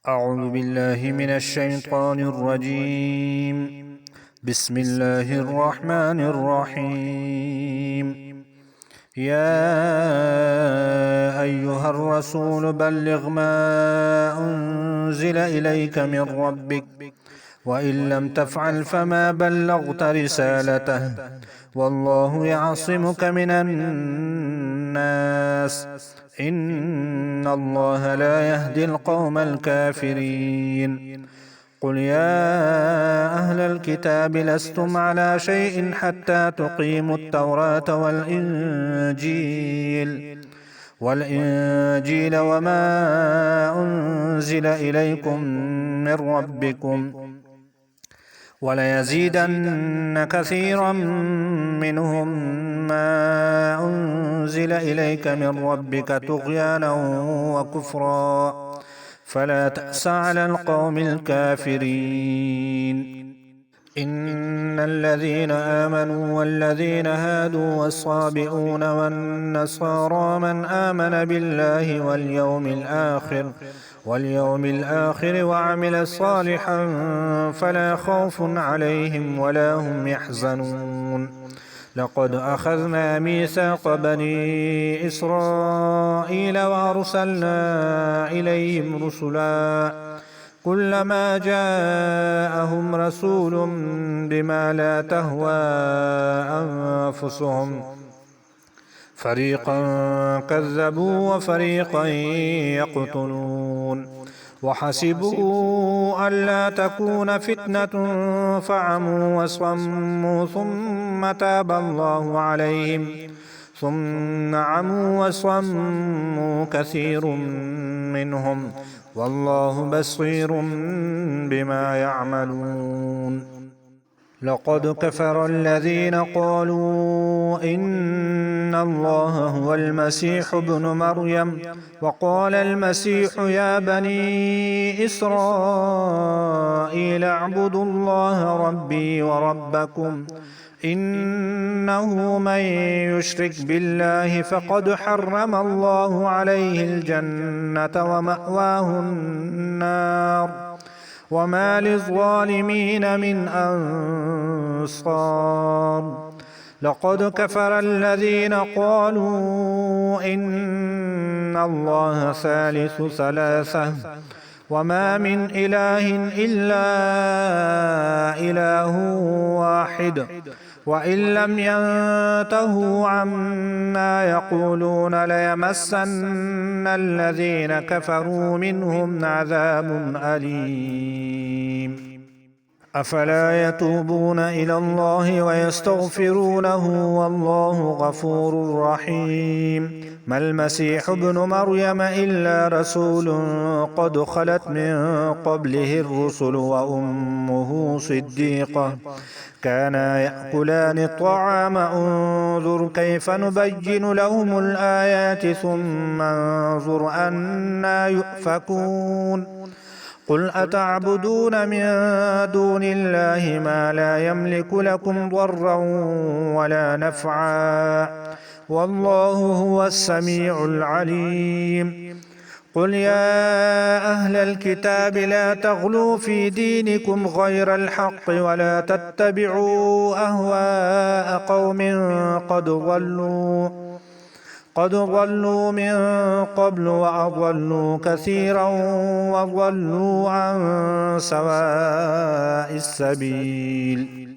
أعوذ بالله من الشيطان الرجيم. بسم الله الرحمن الرحيم. يا أيها الرسول بلغ ما أنزل إليك من ربك وإن لم تفعل فما بلغت رسالته والله يعصمك من الناس إن الله لا يهدي القوم الكافرين. قل يا أهل الكتاب لستم على شيء حتى تقيموا التوراة والإنجيل وما أنزل إليكم من ربكم وليزيدن كثيرا منهم ما أنزل إليك من ربك طغيانا وكفرا فلا تأس على القوم الكافرين. إن الذين آمنوا والذين هادوا والصابئون والنصارى من آمن بالله واليوم الآخر وعمل صالحا فلا خوف عليهم ولا هم يحزنون. لقد أخذنا ميثاق بني إسرائيل وأرسلنا إليهم رسلا كلما جاءهم رسول بما لا تهوى أنفسهم فريقا كذبوا وفريقا يقتلون وحسبوا ألا تكون فتنة فعموا وصموا ثم عموا وصموا كثير منهم والله بصير بما يعملون. لقد كفر الذين قالوا إن الله هو المسيح ابن مريم وقال المسيح يا بني إسرائيل اعبدوا الله ربي وربكم إنه من يشرك بالله فقد حرم الله عليه الجنة ومأواه النار وما للظالمين من أنصار. لقد كفر الذين قالوا إن الله ثالث ثلاثة وما من إله إلا إله واحد وإن لم ينتهوا عما يقولون ليمسن الذين كفروا منهم عذاب أليم. أفلا يتوبون إلى الله ويستغفرونه والله غفور رحيم. ما المسيح ابن مريم إلا رسول قد خلت من قبله الرسل وأمه صديقة كانا يأكلان الطعام انظر كيف نبين لهم الآيات ثم انظر أنى يؤفكون. قل أتعبدون من دون الله ما لا يملك لكم ضرا ولا نفعا والله هو السميع العليم. قل يا أهل الكتاب لا تغلوا في دينكم غير الحق ولا تتبعوا أهواء قوم قد ضلوا من قبل وأضلوا كثيرا وضلوا عن سواء السبيل.